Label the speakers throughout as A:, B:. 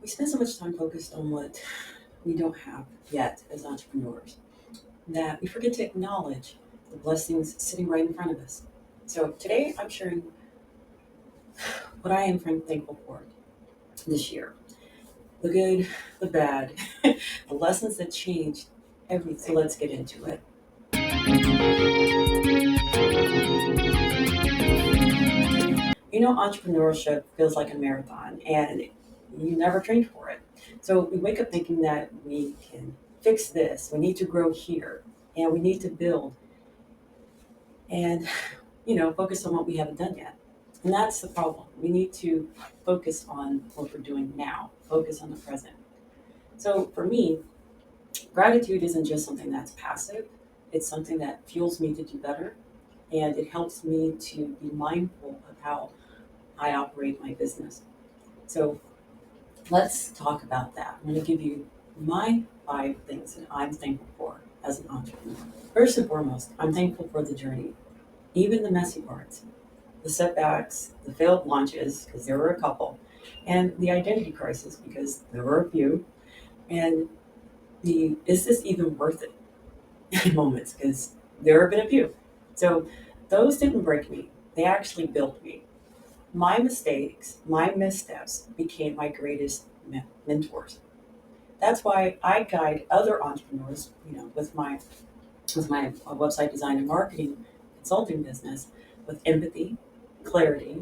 A: We spend so much time focused on what we don't have yet as entrepreneurs that we forget to acknowledge the blessings sitting right in front of us. So today I'm sharing what I am thankful for this year: the good, the bad, the lessons that changed everything. So let's get into it. Entrepreneurship feels like a marathon and you never trained for it. So we wake up thinking that we can fix this, we need to grow here, and we need to build and, focus on what we haven't done yet. And that's the problem. We need to focus on what we're doing now, focus on the present. So for me, gratitude isn't just something that's passive, it's something that fuels me to do better, and it helps me to be mindful of how I operate my business. So let's talk about that. I'm going to give you my 5 things that I'm thankful for as an entrepreneur. First and foremost, I'm thankful for the journey, even the messy parts, the setbacks, the failed launches, because there were a couple, and the identity crisis, because there were a few, and the is this even worth it moments, because there have been a few. So those didn't break me, they actually built me. My mistakes, my missteps became my greatest mentors. That's why I guide other entrepreneurs, with my website design and marketing consulting business, with empathy, clarity,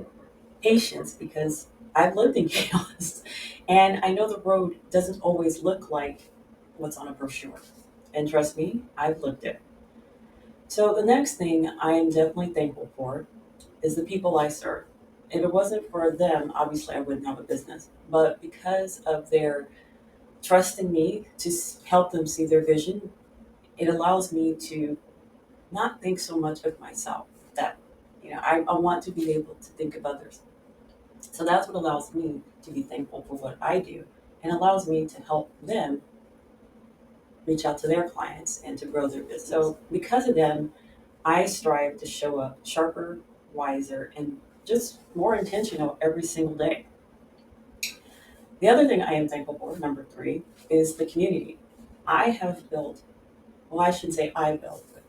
A: patience, because I've lived in chaos and I know the road doesn't always look like what's on a brochure. And trust me, I've lived it. So the next thing I am definitely thankful for is the people I serve. If it wasn't for them, obviously I wouldn't have a business. But because of their trust in me to help them see their vision, it allows me to not think so much of myself. That I want to be able to think of others. So that's what allows me to be thankful for what I do, and allows me to help them reach out to their clients and to grow their business. So because of them, I strive to show up sharper, wiser, and just more intentional every single day. The other thing I am thankful for, number 3, is the community. I have built, well, I shouldn't say I built, but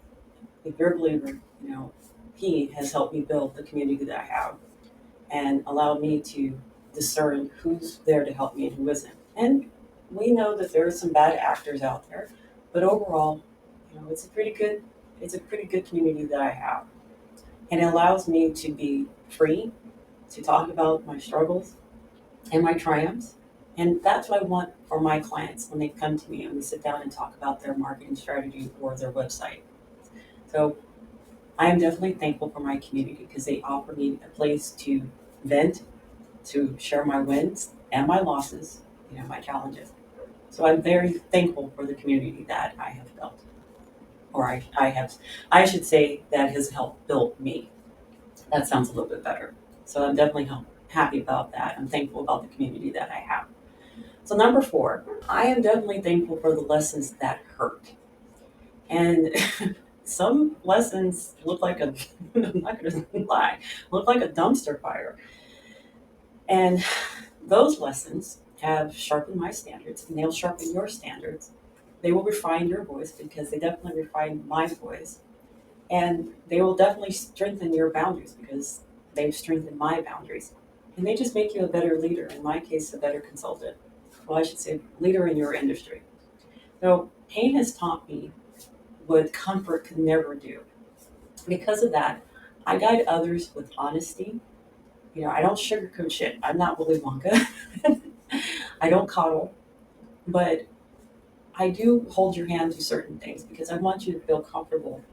A: if you're a believer, he has helped me build the community that I have and allowed me to discern who's there to help me and who isn't. And we know that there are some bad actors out there, but overall, it's a pretty good community that I have. And it allows me to be free to talk about my struggles and my triumphs. And that's what I want for my clients when they come to me and we sit down and talk about their marketing strategy or their website. So I am definitely thankful for my community because they offer me a place to vent, to share my wins and my losses, my challenges. So I'm very thankful for the community that I have built, or I should say that has helped build me. That sounds a little bit better. So I'm definitely happy about that. I'm thankful about the community that I have. So number 4, I am definitely thankful for the lessons that hurt. And some lessons look like a, I'm not going to lie, look like a dumpster fire. And those lessons have sharpened my standards, and they'll sharpen your standards. They will refine your voice because they definitely refine my voice. And they will definitely strengthen your boundaries because they've strengthened my boundaries. And they just make you a better leader, in my case, a better consultant. Well, I should say, leader in your industry. So, pain has taught me what comfort could never do. Because of that, I guide others with honesty. I don't sugarcoat shit. I'm not Willy Wonka. I don't coddle, but I do hold your hand through certain things because I want you to feel comfortable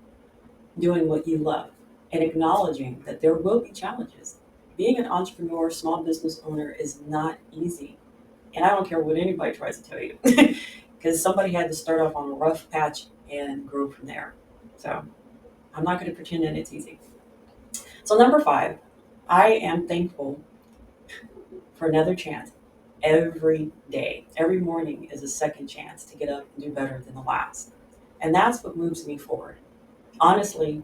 A: doing what you love and acknowledging that there will be challenges. Being an entrepreneur, small business owner is not easy. And I don't care what anybody tries to tell you because somebody had to start off on a rough patch and grow from there. So I'm not going to pretend that it's easy. So, number 5, I am thankful for another chance every day. Every morning is a second chance to get up and do better than the last. And that's what moves me forward. Honestly,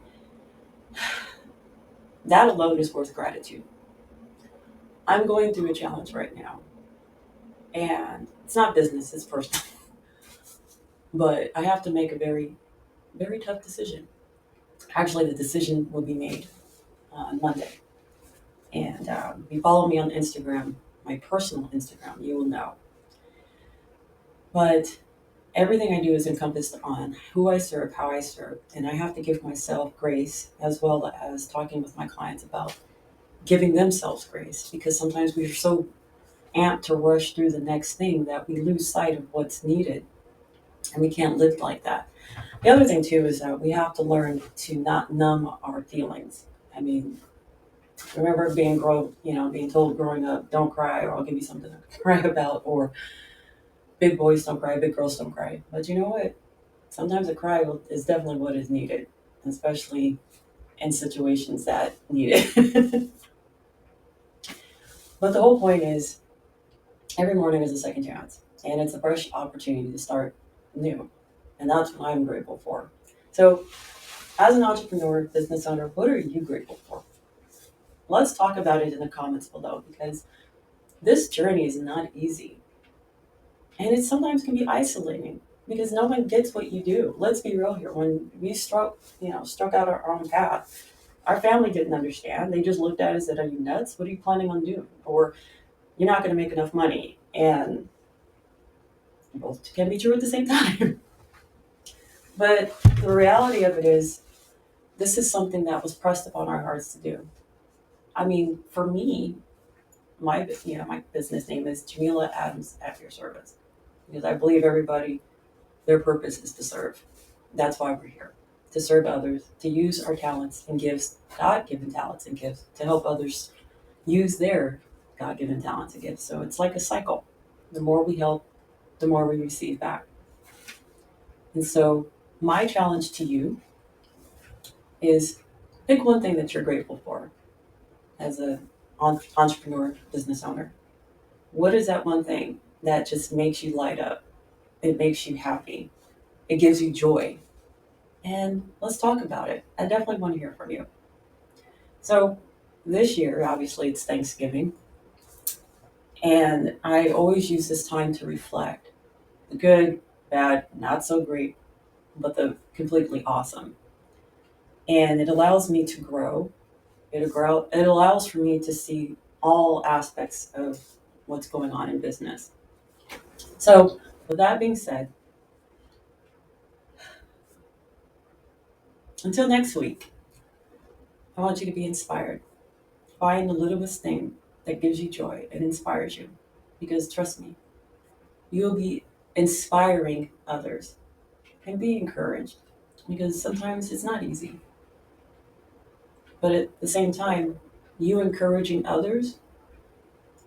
A: that alone is worth gratitude. I'm going through a challenge right now. And it's not business, it's personal. But I have to make a very, very tough decision. Actually, the decision will be made on Monday. And if you follow me on Instagram, my personal Instagram, you will know. But everything I do is encompassed on who I serve, how I serve, and I have to give myself grace as well as talking with my clients about giving themselves grace because sometimes we're so amped to rush through the next thing that we lose sight of what's needed and we can't live like that. The other thing too is that we have to learn to not numb our feelings. I mean, remember being told growing up, don't cry or I'll give you something to cry about, or big boys don't cry, big girls don't cry. But you know what? Sometimes a cry is definitely what is needed, especially in situations that need it. But the whole point is every morning is a second chance, and it's a fresh opportunity to start new. And that's what I'm grateful for. So, as an entrepreneur, business owner, what are you grateful for? Let's talk about it in the comments below because this journey is not easy. And it sometimes can be isolating because no one gets what you do. Let's be real here. When we struck out our own path, our family didn't understand. They just looked at us and said, are you nuts? What are you planning on doing? Or you're not going to make enough money. And both can be true at the same time. But the reality of it is, this is something that was pressed upon our hearts to do. I mean, for me, my business name is Jamila Adams at your service because I believe everybody, their purpose is to serve. That's why we're here, to serve others, to use our talents and gifts, God-given talents and gifts, to help others use their God-given talents and gifts. So it's like a cycle. The more we help, the more we receive back. And so my challenge to you is pick one thing that you're grateful for as an entrepreneur, business owner. What is that one thing that just makes you light up? It makes you happy. It gives you joy. And let's talk about it. I definitely want to hear from you. So this year, obviously, it's Thanksgiving. And I always use this time to reflect the good, bad, not so great, but the completely awesome. And it allows me to grow. It allows for me to see all aspects of what's going on in business. So, with that being said, until next week, I want you to be inspired. Find the littlest thing that gives you joy and inspires you. Because trust me, you'll be inspiring others and be encouraged. Because sometimes it's not easy. But at the same time, you encouraging others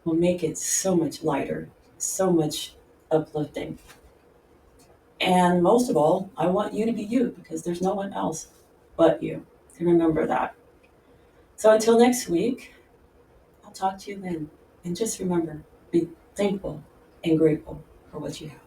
A: will make it so much lighter, so much uplifting. And most of all, I want you to be you because there's no one else but you. And remember that. So until next week, I'll talk to you then. And just remember, be thankful and grateful for what you have.